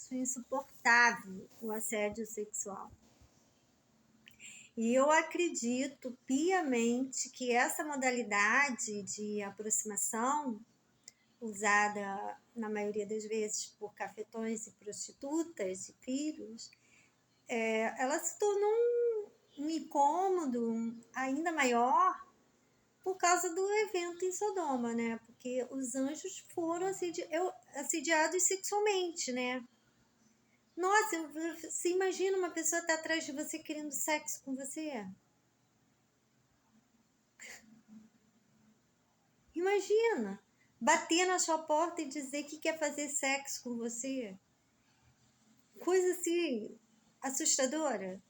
acho insuportável o assédio sexual. E eu acredito piamente que essa modalidade de aproximação, usada na maioria das vezes por cafetões e prostitutas e filhos, ela se tornou um incômodo ainda maior por causa do evento em Sodoma, né? Porque os anjos foram assediados sexualmente, né? Nossa, você imagina uma pessoa estar atrás de você querendo sexo com você? Imagina, bater na sua porta e dizer que quer fazer sexo com você. Coisa assim, assustadora.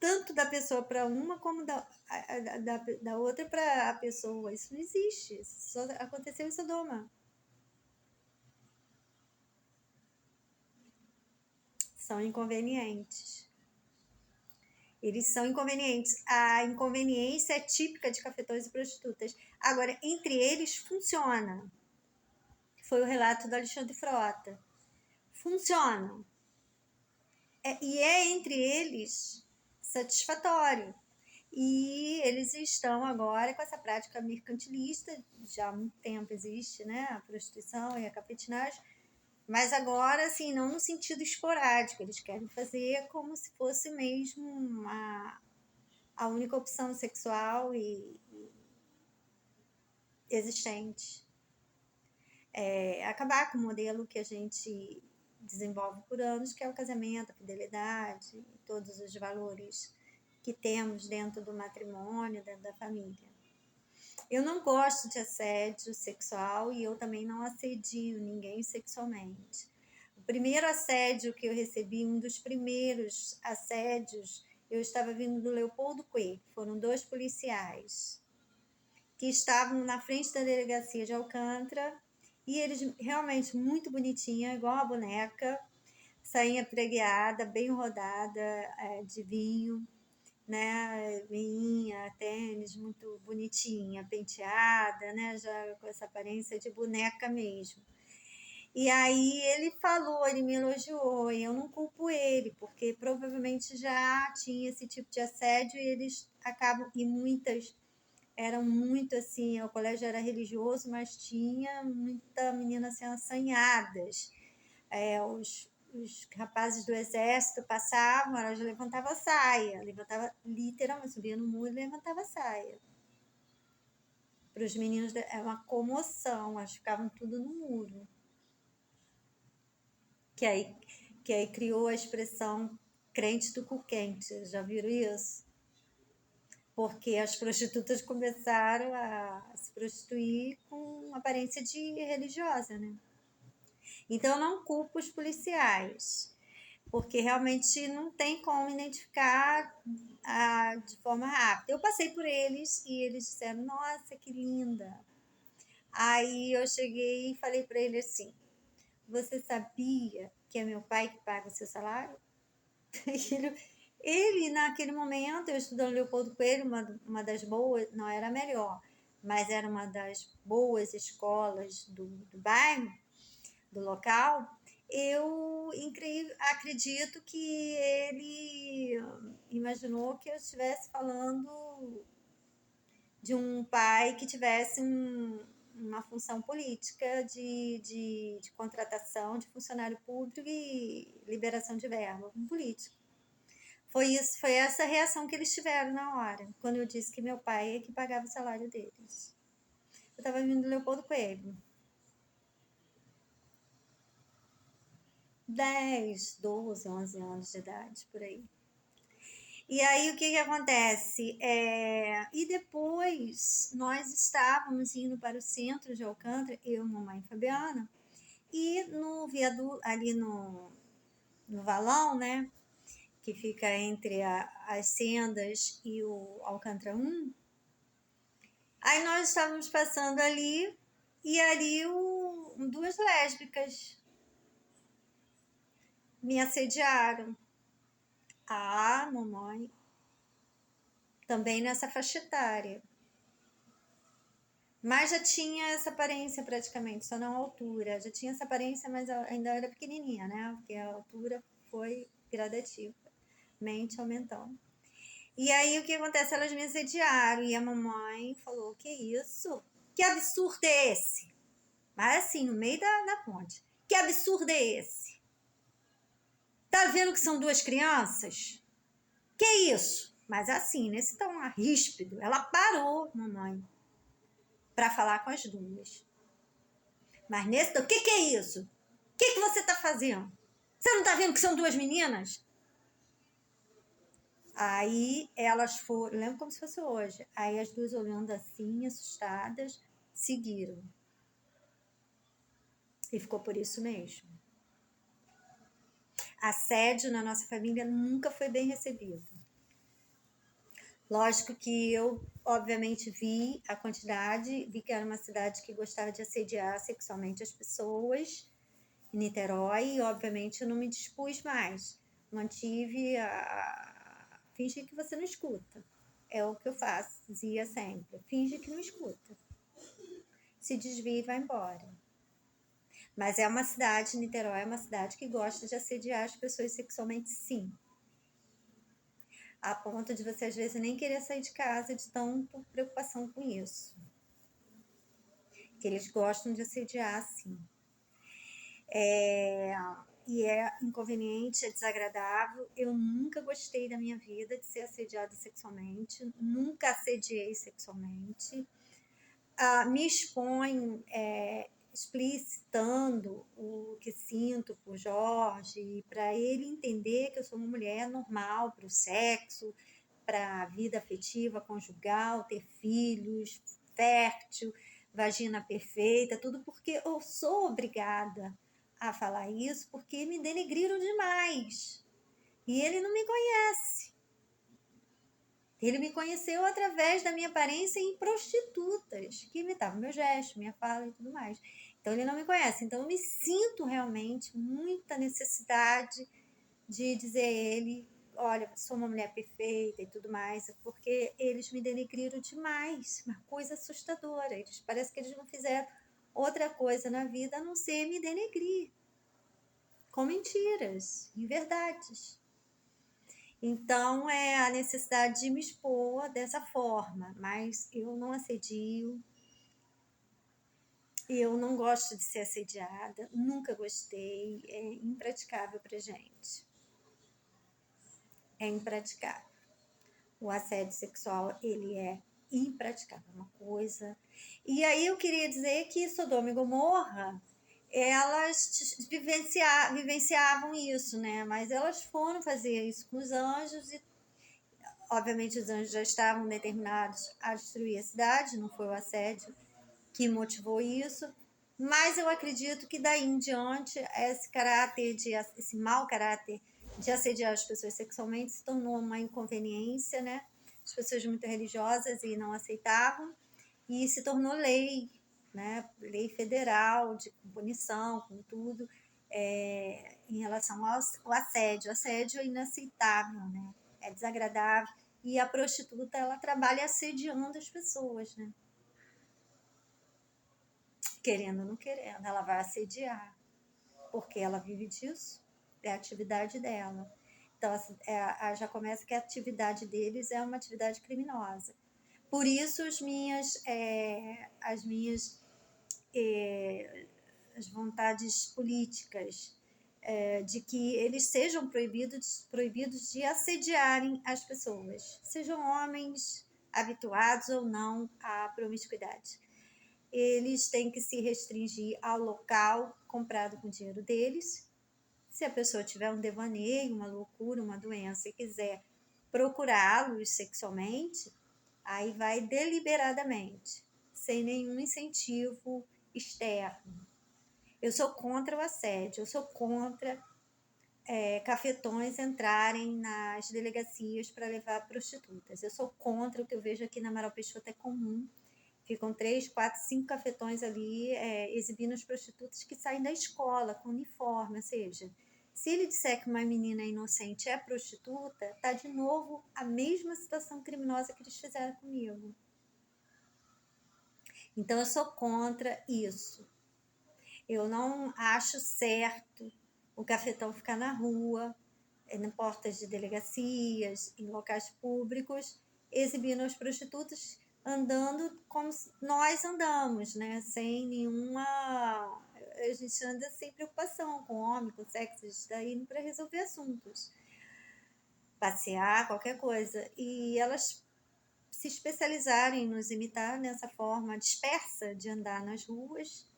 Tanto da pessoa para uma como da outra para a pessoa. Isso não existe. Isso só aconteceu em Sodoma. São inconvenientes. Eles são inconvenientes. A inconveniência é típica de cafetões e prostitutas. Agora, entre eles, funciona. Foi o relato do Alexandre Frota. Funcionam. E é entre eles satisfatório. E eles estão agora com essa prática mercantilista, já há muito tempo existe, né? A prostituição e a capetinagem, mas agora, assim, não no sentido esporádico, eles querem fazer como se fosse mesmo a única opção sexual e existente. Acabar com o modelo que a gente desenvolve por anos, que é o casamento, a fidelidade, todos os valores que temos dentro do matrimônio, dentro da família. Eu não gosto de assédio sexual e eu também não assedio ninguém sexualmente. O primeiro assédio que eu recebi, um dos primeiros assédios, eu estava vindo do Leopoldo Coelho. Foram 2 policiais que estavam na frente da delegacia de Alcântara e eles realmente muito bonitinha, igual a boneca, sainha pregueada, bem rodada, de vinho, né, meinha, tênis, muito bonitinha, penteada, né, já com essa aparência de boneca mesmo. E aí ele falou, ele me elogiou, e eu não culpo ele, porque provavelmente já tinha esse tipo de assédio e eles acabam, e muitas eram muito assim, o colégio era religioso, mas tinha muita menina assim, assanhadas. Os rapazes do exército passavam, ela já levantava a saia, levantava literalmente, subia no muro e levantava a saia. Para os meninos é uma comoção, elas ficavam tudo no muro. Que aí criou a expressão crente do cu quente, já viram isso? Porque as prostitutas começaram a se prostituir com aparência de religiosa, né? Então eu não culpo os policiais, porque realmente não tem como identificar de forma rápida. Eu passei por eles e eles disseram, nossa, que linda. Aí eu cheguei e falei para ele assim, você sabia que é meu pai que paga o seu salário? Ele naquele momento, eu estudando Leopoldo Coelho, uma das boas, não era a melhor, mas era uma das boas escolas do bairro, do local, eu acredito que ele imaginou que eu estivesse falando de um pai que tivesse uma função política de contratação de funcionário público e liberação de verba, um político. Foi essa reação que eles tiveram na hora, quando eu disse que meu pai é que pagava o salário deles. Eu estava vindo do Leopoldo Coelho. 10, 12, 11 anos de idade, por aí. E aí, o que acontece? E depois, nós estávamos indo para o centro de Alcântara, eu, mamãe e Fabiana, e no viaduto, ali no valão, né, que fica entre as Sendas e o Alcântara 1, aí nós estávamos passando ali, e ali duas lésbicas me assediaram. Ah, mamãe, também nessa faixa etária. Mas já tinha essa aparência praticamente, só não a altura. Já tinha essa aparência, mas ainda era pequenininha, né? Porque a altura foi gradativamente aumentando. E aí o que acontece? Elas me assediaram e a mamãe falou: que isso? Que absurdo é esse? Mas assim, no meio da ponte. Que absurdo é esse? Tá vendo que são duas crianças? Que isso? Mas assim, nesse tom ríspido, ela parou, mamãe, para falar com as duas. Mas nesse tom, o que é isso? O que você tá fazendo? Você não tá vendo que são duas meninas? Aí elas foram, lembro como se fosse hoje. Aí as duas olhando assim, assustadas, seguiram. E ficou por isso mesmo. Assédio na nossa família nunca foi bem recebido. Lógico que eu, obviamente, vi a quantidade, vi que era uma cidade que gostava de assediar sexualmente as pessoas, em Niterói, e obviamente eu não me dispus mais. Mantive a... Finge que você não escuta. É o que eu fazia sempre. Finge que não escuta. Se desvia e vai embora. Mas é uma cidade, Niterói é uma cidade que gosta de assediar as pessoas sexualmente, sim. A ponto de você, às vezes, nem querer sair de casa de tanta preocupação com isso. Que eles gostam de assediar, sim. E é inconveniente, é desagradável. Eu nunca gostei da minha vida de ser assediada sexualmente. Nunca assediei sexualmente. Me exponho explicitando o que sinto por Jorge, para ele entender que eu sou uma mulher normal para o sexo, para a vida afetiva, conjugal, ter filhos, fértil, vagina perfeita, tudo porque eu sou obrigada a falar isso, porque me denegriram demais. E ele não me conhece. Ele me conheceu através da minha aparência em prostitutas, que imitavam meu gesto, minha fala e tudo mais. Então ele não me conhece. Então eu me sinto realmente muita necessidade de dizer a ele: olha, sou uma mulher perfeita e tudo mais, porque eles me denegriram demais, uma coisa assustadora. Parece que eles não fizeram outra coisa na vida a não ser me denegrir, com mentiras, inverdades. Então, é a necessidade de me expor dessa forma, mas eu não assedio, eu não gosto de ser assediada, nunca gostei, é impraticável pra gente. É impraticável. O assédio sexual, ele é impraticável, uma coisa. E aí eu queria dizer que Sodoma e Gomorra, elas vivenciavam isso, né? Mas elas foram fazer isso com os anjos e obviamente os anjos já estavam determinados a destruir a cidade, não foi o assédio que motivou isso, mas eu acredito que daí em diante esse mau caráter de assediar as pessoas sexualmente se tornou uma inconveniência, né? As pessoas muito religiosas e não aceitavam, e se tornou lei, né? Lei federal, de punição, com tudo, em relação ao assédio. O assédio é inaceitável, né? É desagradável. E a prostituta, ela trabalha assediando as pessoas, né? Querendo ou não querendo, ela vai assediar, porque ela vive disso, é a atividade dela. Então, já começa que a atividade deles é uma atividade criminosa. Por isso, as vontades políticas de que eles sejam proibidos de assediarem as pessoas, sejam homens habituados ou não à promiscuidade. Eles têm que se restringir ao local comprado com o dinheiro deles. Se a pessoa tiver um devaneio, uma loucura, uma doença e quiser procurá-los sexualmente, aí vai deliberadamente, sem nenhum incentivo externo. Eu sou contra o assédio, eu sou contra cafetões entrarem nas delegacias para levar prostitutas. Eu sou contra o que eu vejo aqui na Amaral Peixoto, é comum. Ficam 3, 4, 5 cafetões ali exibindo as prostitutas que saem da escola com uniforme. Ou seja, se ele disser que uma menina inocente é prostituta, tá de novo a mesma situação criminosa que eles fizeram comigo. Então, eu sou contra isso. Eu não acho certo o cafetão ficar na rua, em portas de delegacias, em locais públicos, exibindo as prostitutas andando como nós andamos, né? Sem nenhuma. A gente anda sem preocupação com homem, com sexo, a gente está indo para resolver assuntos, passear, qualquer coisa. E elas se especializarem em nos imitar nessa forma dispersa de andar nas ruas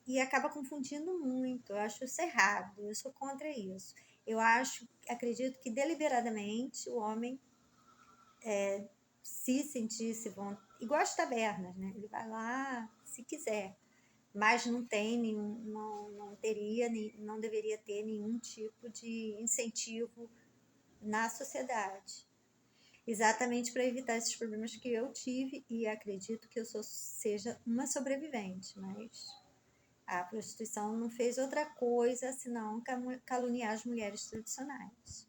e acaba confundindo muito. Eu acho isso errado, eu sou contra isso. Eu acredito que deliberadamente o homem se sentisse bom, igual as tabernas, né? Ele vai lá se quiser, mas não tem nenhum, não teria, não deveria ter nenhum tipo de incentivo na sociedade. Exatamente para evitar esses problemas que eu tive e acredito que eu seja uma sobrevivente, mas a prostituição não fez outra coisa senão caluniar as mulheres tradicionais.